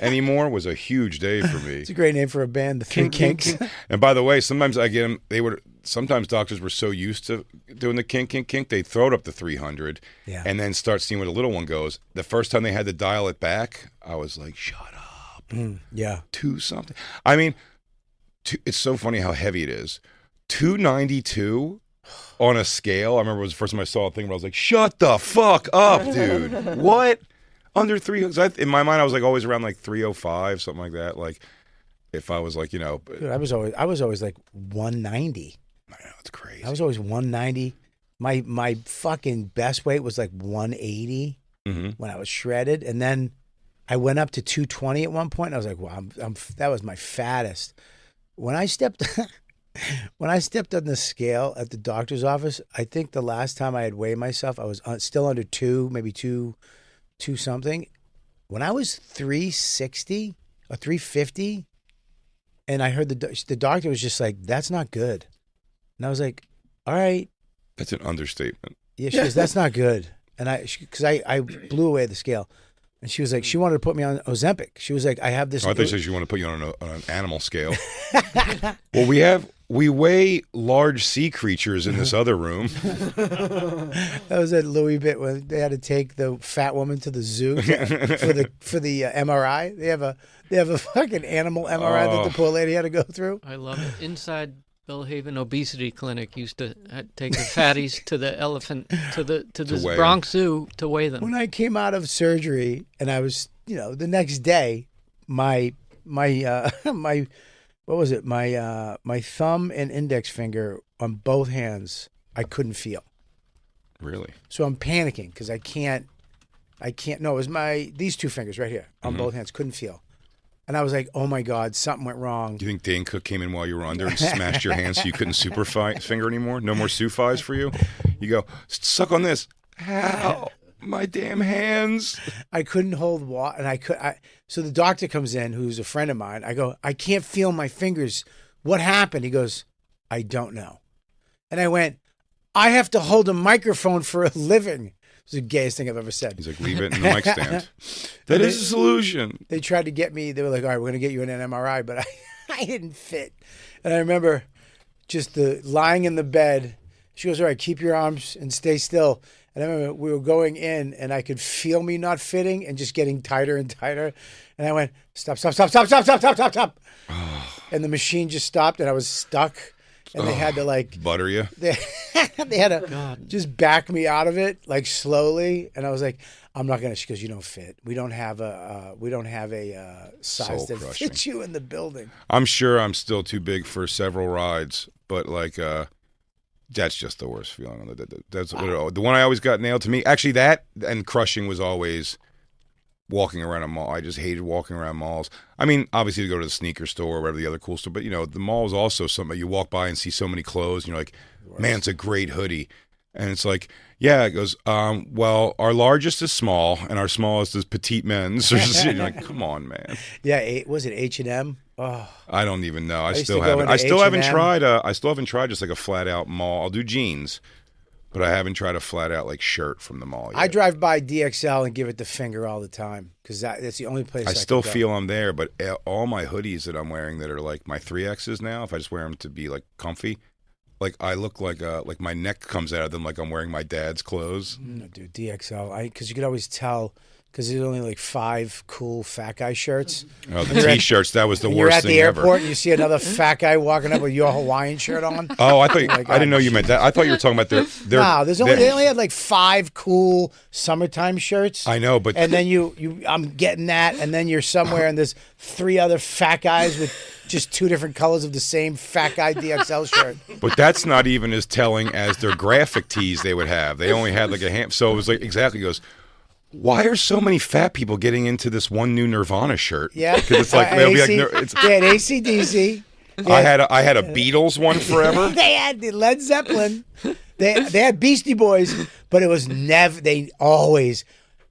anymore was a huge day for me. It's a great name for a band, the Three Kinks. And by the way, sometimes I get them, sometimes doctors were so used to doing the kink, they'd throw it up to 300 and then start seeing where the little one goes. The first time they had to dial it back, I was like, shut up. Yeah. 2 something. I mean, it's so funny how heavy it is. 292 on a scale. I remember it was the first time I saw a thing where I was like, shut the fuck up, dude. What? Under 300? In my mind, I was like always around like 305, something like that. Like if I was like, Dude, I was always like 190. I know, it's crazy. I was always 190. My fucking best weight was like 180 when I was shredded, and then I went up to 220 at one point. And I was like, "Wow, that was my fattest." When I stepped on the scale at the doctor's office, I think the last time I had weighed myself, I was still under 2, maybe 2 something. When I was 360 or 350, and I heard the doctor was just like, "That's not good," and I was like, "All right." That's an understatement. Yeah, she goes, "That's not good," and because I blew away the scale, and she was like, she wanted to put me on Ozempic. She was like, "I have this." Oh, I thought she wanted to put you on an animal scale. Well, we weigh large sea creatures in this other room. That was at Louis bit when they had to take the fat woman to the zoo for the MRI. They have a fucking animal MRI that the poor lady had to go through. I love it. Inside Bellhaven Obesity Clinic used to take the fatties to the elephant to the Bronx Zoo to weigh them. When I came out of surgery and I was, the next day, my what was it? My thumb and index finger on both hands, I couldn't feel. Really? So I'm panicking because I can't. No, it was these 2 fingers right here on both hands, couldn't feel. And I was like, oh my God, something went wrong. Do you think Dane Cook came in while you were under and smashed your hands so you couldn't super finger anymore? No more sufis for you? You go, suck on this. Ow, my damn hands. I couldn't hold water. And so the doctor comes in, who's a friend of mine. I go, I can't feel my fingers. What happened? He goes, I don't know. And I went, I have to hold a microphone for a living. It was the gayest thing I've ever said. He's like, leave it in the mic stand. That is a solution. They tried to get me. They were like, all right, we're going to get you an MRI. But I didn't fit. And I remember just lying in the bed. She goes, all right, keep your arms and stay still. And I remember we were going in and I could feel me not fitting and just getting tighter and tighter. And I went, stop. And the machine just stopped and I was stuck. And they had to butter you. They had to just back me out of it slowly. And I was like, I'm not gonna. She goes, you don't fit. We don't have a size that fits you in the building. I'm sure I'm still too big for several rides, but that's just the worst feeling. That's the one I always got nailed to me. Actually, that and crushing was always walking around a mall. I just hated walking around malls. I mean, obviously to go to the sneaker store or whatever the other cool store, but the mall is also something you walk by and see so many clothes and you're like, man, it's a great hoodie. And it's like, yeah, it goes, well, our largest is small and our smallest is petite men's. Or just, you're like, come on, man. Yeah, was it H&M? Oh. I don't even know. I used still to go haven't. into I still haven't H&M. tried. I still haven't tried just like a flat out mall. I'll do jeans, but I haven't tried a flat out like shirt from the mall yet. I drive by DXL and give it the finger all the time because that's the only place I still can go. feel I'm there, but all my hoodies that I'm wearing that are like my 3Xs now, if I just wear them to be like comfy, like I look like my neck comes out of them like I'm wearing my dad's clothes. No, dude, DXL. Because you could always tell because there's only like 5 cool fat guy shirts. Oh, the T-shirts, that was the You're worst at thing the ever. airport and you see another fat guy walking up with your Hawaiian shirt on. Oh, I thought I God. didn't know you meant that. I thought you were talking about their No, they only had like 5 cool summertime shirts. I know, but and then I'm getting that, and then you're somewhere and there's 3 other fat guys with just 2 different colors of the same fat guy DXL shirt. But that's not even as telling as their graphic tees they would have. They only had like a hand. So it was like exactly goes, why are so many fat people getting into this one new Nirvana shirt? Yeah, because it's like they'll be like, they had AC/DC. I had a Beatles one forever. They had the Led Zeppelin. They had Beastie Boys, but it was never. There's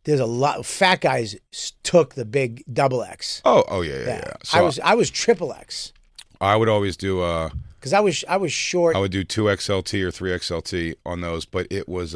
a lot. Fat guys took the big XXX. Oh yeah. So I was XXX. I would always do because I was short. I would do 2XLT or 3XLT on those, but it was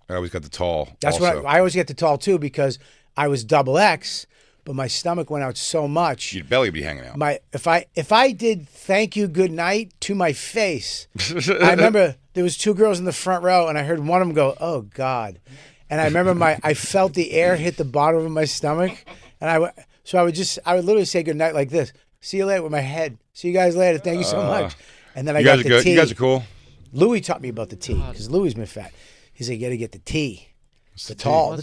I always got the tall. That's also. what I always get the tall too because I was XX, but my stomach went out so much. Your belly would be hanging out. If I did thank you good night to my face, I remember there was 2 girls in the front row and I heard one of them go, "Oh God," and I remember I felt the air hit the bottom of my stomach, and I would literally say good night like this. See you later with my head. See you guys later. Thank you so much. And then I got the tea. You guys are cool. Louis taught me about the tea because Louis been fat. He said, you got to get the tea. The tall.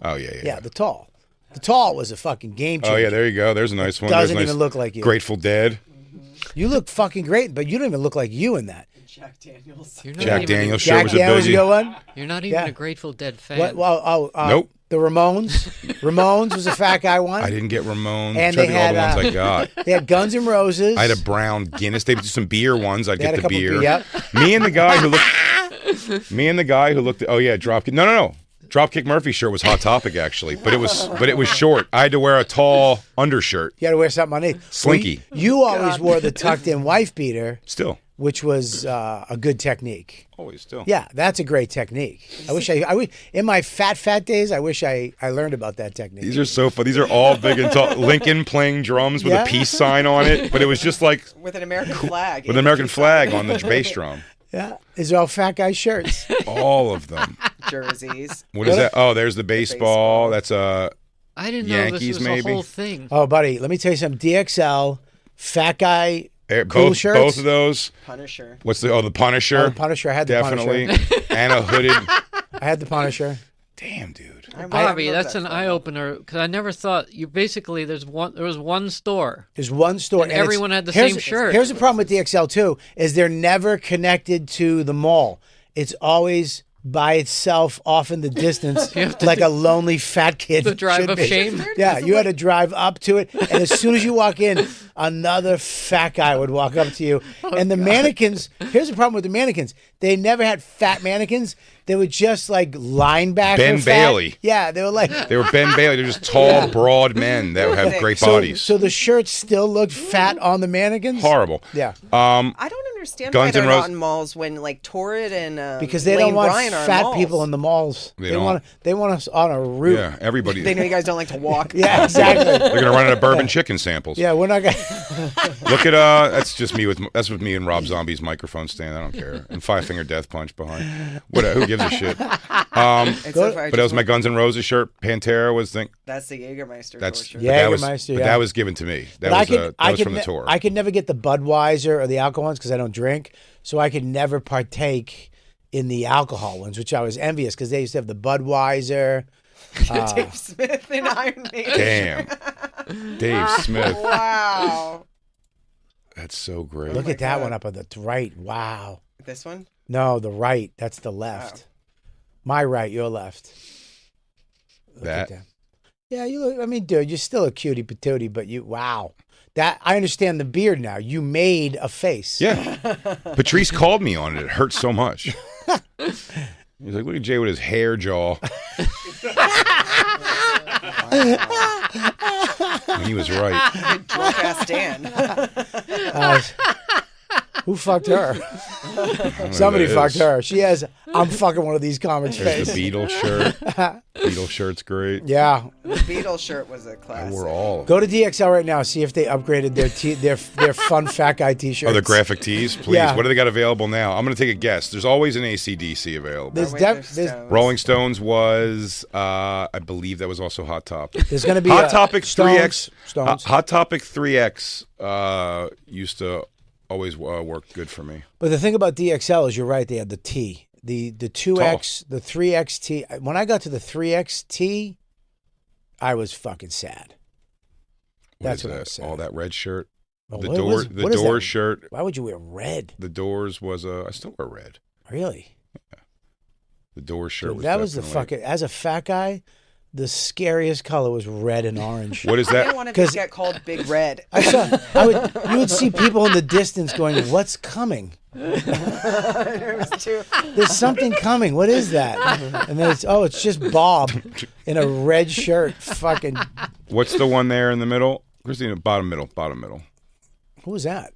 Oh, yeah. Yeah, the tall. The tall was a fucking game changer. Oh, yeah, there you go. There's a nice one. Doesn't There's even look like you. Grateful Dead. You look fucking great, but you don't even look like you in that. Jack Daniels. Jack Daniels shirt Jack was a Daniels, biggie. you know what? You're not even a Grateful Dead fan. Nope. The Ramones. Ramones was a fat guy one. I didn't get Ramon. And Tried they to get all had, the ones I got. They had Guns N' Roses. I had a brown Guinness. They would do some beer ones. I'd They had get a the couple beer. yep. Me and the guy who looked. Oh yeah, Dropkick. No. Dropkick Murphy's shirt was Hot Topic actually, but it was short. I had to wear a tall undershirt. You had to wear something underneath. Slinky. You always wore the tucked in wife beater. Still. Which was a good technique. Always still. Yeah, that's a great technique. I wish in my fat days, I wish I learned about that technique. These are so fun. These are all big and tall. Lincoln playing drums with a peace sign on it, but it was just like with an American flag. With an American flag on the bass drum. Yeah, these are all fat guy shirts. All of them. Jerseys. What is that? Oh, there's the baseball. That's I didn't know Yankees, this was maybe? a whole thing. Oh, buddy, let me tell you something. DXL, fat guy, cool both, shirts. both of those. Punisher. What's the Punisher? Oh, the Punisher. I had the Definitely. Punisher. And a hooded. I had the Punisher. Damn, dude. Bobby, that's an eye opener because I never thought you basically there was one store. There's one store, and everyone had the same shirt. Here's the problem with DXL too: is they're never connected to the mall. It's always by itself, off in the distance, like a lonely fat kid. The drive of shame. Yeah, you had to drive up to it, and as soon as you walk in, another fat guy would walk up to you. And the mannequins. Here's the problem with the mannequins: they never had fat mannequins. They were just like linebacker Ben fat. Bailey. Yeah, they were like They were Ben Bailey. They're just tall, broad men that have great bodies. So the shirts still looked fat on the mannequins. Horrible. Yeah. I don't understand Guns why they're N' not Roses- in malls when like Torrid and Because they Lane don't want Bryant are in fat malls. people in the malls. They don't. They want us on a route. Yeah, everybody. They know you guys don't like to walk. Yeah, exactly. They're gonna run out of bourbon chicken samples. Yeah, we're not gonna. Look at that's just me with me and Rob Zombie's microphone stand. I don't care. And 5-finger death punch behind. Who gives a shit? It's so funny, But that was my Guns N' Roses shirt. Pantera was the thing. That's the Jägermeister. That's shirt. Yeah. but Jägermeister, but yeah. that was given to me. That was from the tour. I could never get the Budweiser or the alcohol ones because I don't drink, so I could never partake in the alcohol ones, which I was envious because they used to have the Budweiser. Dave Smith in Iron Maiden. Damn, Dave Smith. Wow. That's so great. Look at that one up on the right. Wow. This one? No, the right. That's the left. Oh. My right, your left. Look That? at Yeah, you look. I mean, dude, you're still a cutie patootie, but wow. That I understand the beard now. You made a face. Yeah. Patrice called me on it. It hurt so much. He's like, look at Jay with his hair jaw. And he was right. Drunk ass Dan. Who fucked her? Somebody fucked her. She has. I'm fucking one of these comics' There's face. the Beatles shirt. Beatles shirt's great. Yeah. The Beatles shirt was a I classic. wore all of Go to DXL right now. See if they upgraded their fun fat guy T-shirts. Oh, the graphic tees? Please. Yeah. What do they got available now? I'm going to take a guess. There's always an AC/DC available. There's Rolling Stones was, I believe that was also Hot Topic. There's going to be Hot Topic 3X. Stones. Hot Topic 3X used to always work good for me. But the thing about DXL is you're right. They had the T, the 2X, the 3XT. When I got to the 3XT, I was fucking sad. That's what I was saying. All that red shirt. Oh, The what is Doors that? shirt. Why would you wear red? The Doors was I still wear red. Really? The Doors shirt Dude, was that was the definitely- fucking. As a fat guy, the scariest color was red and orange. What is I didn't that? want to 'Cause- get called Big Red. You would see people in the distance going, "What's coming? There was two. There's something coming. What is that?" And then it's just Bob in a red shirt. Fucking. What's the one there in the middle? Christina, bottom middle. Who was that?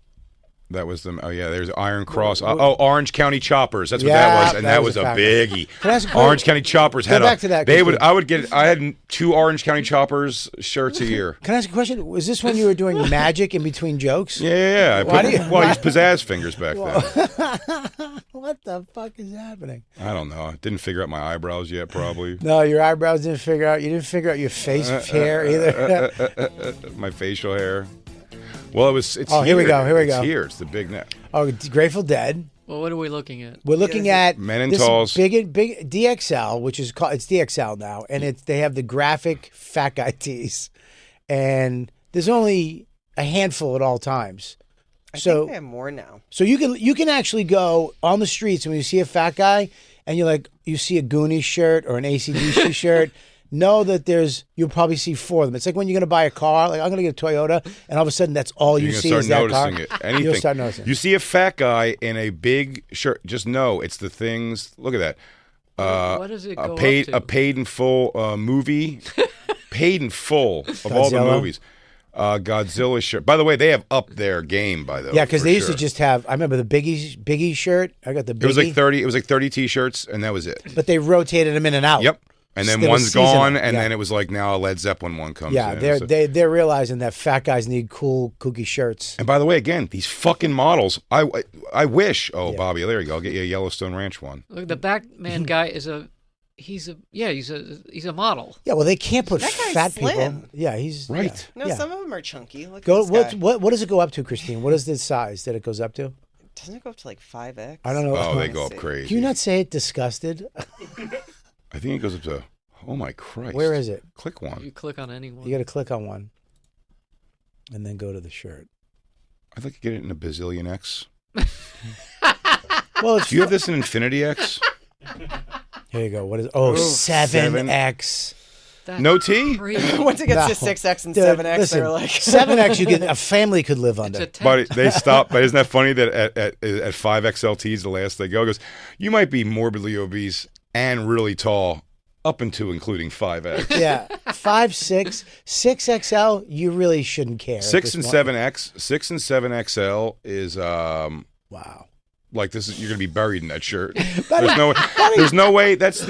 That was them. Oh yeah, there's Iron Cross. Orange County Choppers. That's what Yeah, that was, and that that was was a a fact. biggie. Can I ask a question? Orange County Choppers had back to that, They Christine. would. I had 2 Orange County Choppers shirts a year. Can I ask a question? Was this when you were doing magic in between jokes? Yeah. Why do you- I used pizzazz fingers back then. What the fuck is happening? I don't know. I didn't figure out my eyebrows yet. Probably No, your eyebrows didn't figure out. You didn't figure out your face hair either. my facial hair. Well, it's Oh, here we go, here we It's go. here. It's the big neck. Oh, Grateful Dead. Well, what are we looking at? We're looking at Men in this Talls. big DXL, which is called DXL now, and they have the graphic fat guy tees, and there's only a handful at all times. I So think they have more now. So you can actually go on the streets and when you see a fat guy and you see a Goonies shirt or an AC/DC shirt, know that you'll probably see 4 of them. It's like when you're going to buy a car, like I'm going to get a Toyota, and all of a sudden that's all you You're see gonna is start that car. noticing it. Anything. You'll start noticing. You see a fat guy in a big shirt. Just know it's the things. Look at that. What does it a go paid up to? a paid in full movie, paid in full of all the Godzilla? movies. Godzilla shirt. By the way, they have upped their game by the way. Yeah, because they used to just have. I remember the Biggie shirt. I got the Biggie. It was like 30. It was like 30 T-shirts, and that was it. But they rotated them in and out. Yep. And then There was one's seasonal, gone, and yeah. then it was like now a Led Zeppelin one comes Yeah, in. they're realizing that fat guys need cool, kooky shirts. And by the way, again, these fucking models. I wish. Oh, Bobby, there you go. I'll get you a Yellowstone Ranch one. Look, the Batman guy is he's a model. Yeah, well, they can't put That guy's fat slim. people. Yeah, he's Right. No, Yeah. some of them are chunky. Look Go. at this guy. What does it go up to, Christine? What is the size that it goes up to? Doesn't it go up to like 5X? I don't know. Oh, they go up see. crazy. Can you not say it disgusted? I think it goes up to. Oh my Christ! Where is it? Click You one. click on anyone. You got to click on one, and then go to the shirt. I'd like to get it in a bazillion X. Well, it's Do you have this in Infinity X? here. You go. What is? Oh, 7X. That's No T? crazy. Once it gets to No. 6X and Dude, 7X, listen, they're like 7X. A family could live It's under. a tent. But they stop. But isn't that funny that at 5XLTs, the last they go, goes, you might be morbidly obese and really tall, up into including 5X. Yeah, 5, 6, 6XL. You really shouldn't care. at 6 this and point. 7X, 6 and 7XL is Wow. like this is you're gonna be buried in that shirt. There's no way that's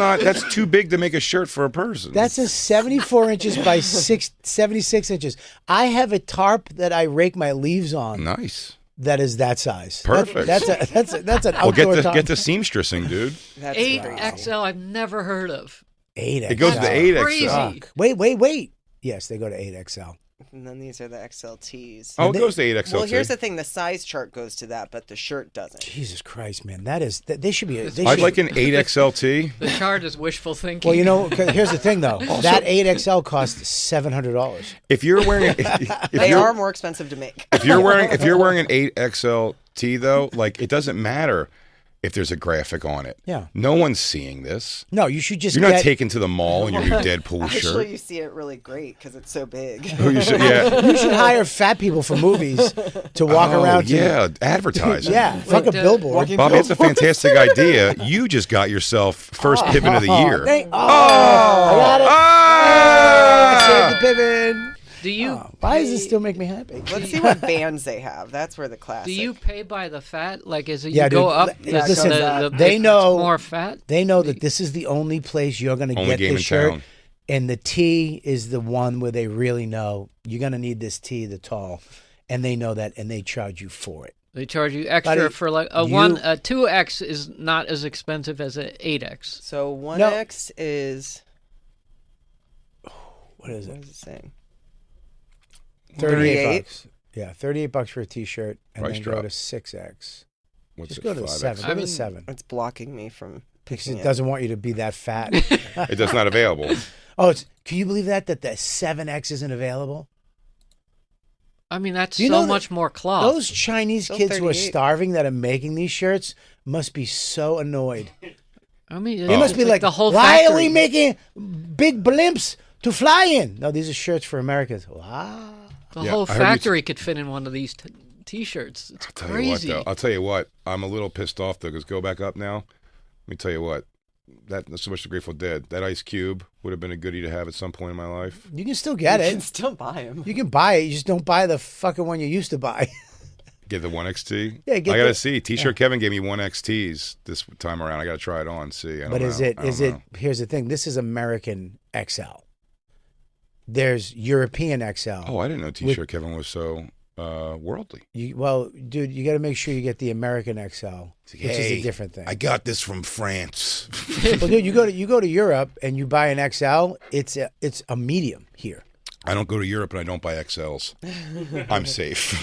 too big to make a shirt for a person. That's a 74 inches by 76 inches. I have a tarp that I rake my leaves on. nice. That is that size. Perfect. That's an Well, outdoor tarp. get the seamstressing, dude. that's 8XL I've never heard of. 8XL. It goes to 8XL. Crazy. Fuck. Wait. Yes, they go to 8XL. And then these are the XLTs. Oh, it goes to 8XL. Well, here's too. the thing: the size chart goes to that, but the shirt doesn't. Jesus Christ, man. They should be. They I'd should, like an 8XLT. The chart is wishful thinking. Well, you know, 'cause here's the thing though. That 8XL costs $700. If you're wearing if They you're, are more expensive to make. if you're wearing an 8XLT though, like it doesn't matter. if there's a graphic on it. Yeah. No one's seeing this. No, you should just You're not get, taken to the mall in your new Deadpool Actually, shirt. you see it really great because it's so big. Oh, you should, yeah. you should hire fat people for movies to walk around to. Yeah, advertising. Yeah, fuck a billboard. Bobby, that's a fantastic idea. You just got yourself first pivot of the year. I got it. Ah! Save the pivot. Do you? Why does this still make me happy? Let's see what bands they have. That's where the classic. Do you pay by the fat? Like, is it Yeah, you go dude, up? listen, they they know more fat. They know that this is the only place you're going to Only get game this in shirt. town. And the tee is the one where they really know you're going to need this tee, the tall, and they know that, and they charge you for it. They charge you extra Buddy, for like a 2X is not as expensive as a 8X. So 1X is. What is What it? is it saying? 38 bucks. Yeah, $38 for a t-shirt, and Price then drop. go to 6X. What's Just it, go to the 5X? 7. Go to the 7. It's blocking me from Because picking it it. doesn't want you to be that fat. It does not available. Oh, can you believe that the 7X isn't available? I mean, that's You so know that much more cloth. Those Chinese Still kids who are 38. starving that are making these shirts must be so annoyed. I mean, They must be like, the whole why factory. are we making big blimps to fly in? No, these are shirts for Americans. Wow. The Yeah, whole I heard you factory could fit in one of these T-shirts. It's Tell you crazy. what, though. I'll tell you what. I'm a little pissed off though, because go back up now. Let me tell you what. That's so much the Grateful Dead. That Ice Cube would have been a goodie to have at some point in my life. You can still get You can it. still buy them. You can buy it. You just don't buy the fucking one you used to buy. Get the 1XT. Yeah, get I gotta the- see. T-shirt Kevin gave me 1XTs this time around. I gotta try it on. See. I don't But know. is it? I don't know. Here's the thing. This is American XL. There's European XL. Oh, I didn't know T-shirt Kevin was so worldly. Well, dude, you got to make sure you get the American XL, which is a different thing. I got this from France. Well, dude, you go to Europe and you buy an XL. It's a medium here. I don't go to Europe and I don't buy XLs. I'm safe.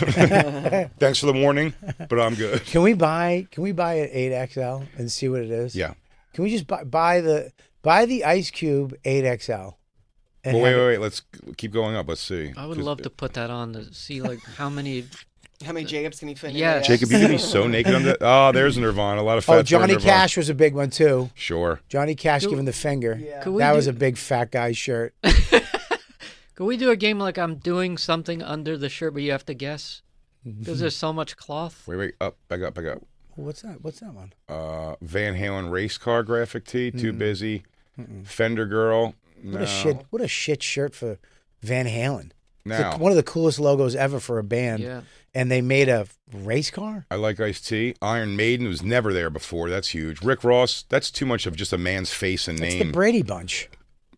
Thanks for the warning, but I'm good. Can we buy an 8XL and see what it is? Yeah. Can we just buy the Ice Cube 8XL? Well, wait. Let's keep going up. Let's see. I would love to put that on to see like how many. How many Jacobs can you fit in? Yeah. your ass? Jacob, you can be so naked on that. Oh, there's Nirvana. A lot of fat. Oh, Johnny Nirvana. Cash was a big one too. Sure. Johnny Cash giving the finger. Yeah. Could we That was do- a big fat guy shirt. Could we do a game like I'm doing something under the shirt, but you have to guess? Because there's so much cloth. Wait. Up. Back up. What's that? What's that one? Van Halen race car graphic tee. Too busy. Fender girl. What a shit! What a shit shirt for Van Halen. It's Now, one of the coolest logos ever for a band. Yeah. And they made a race car. I like Ice-T. Iron Maiden was never there before. That's huge. Rick Ross. That's too much of just a man's face and It's name. the Brady Bunch.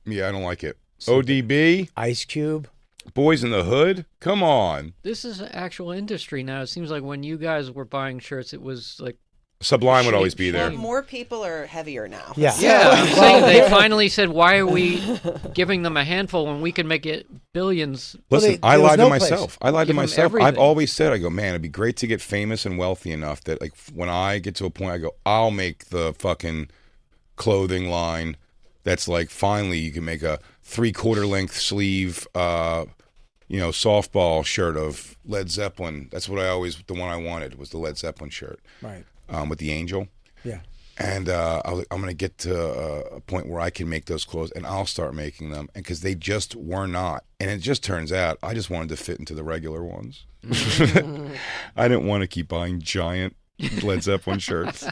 Yeah, I don't like it. ODB. Ice Cube. Boys in the Hood. Come on. This is an actual industry now. It seems like when you guys were buying shirts, it was like. Sublime would always be there. Well, more people are heavier now. Yeah. Yeah, I'm saying they finally said, why are we giving them a handful when we can make it billions? Well, Listen, there I was lied no to place. myself. I lied to Give 'em myself. I've everything. always said, I go, man, it'd be great to get famous and wealthy enough that, like, when I get to a point, I go, I'll make the fucking clothing line that's like, finally, you can make a 3/4 length sleeve, softball shirt of Led Zeppelin. That's what the one I wanted was the Led Zeppelin shirt. Right. With the angel. Yeah. And I was like, I'm going to get to a point where I can make those clothes, and I'll start making them. And because they just were not. And it just turns out I just wanted to fit into the regular ones. I didn't want to keep buying giant Led Zeppelin shirts.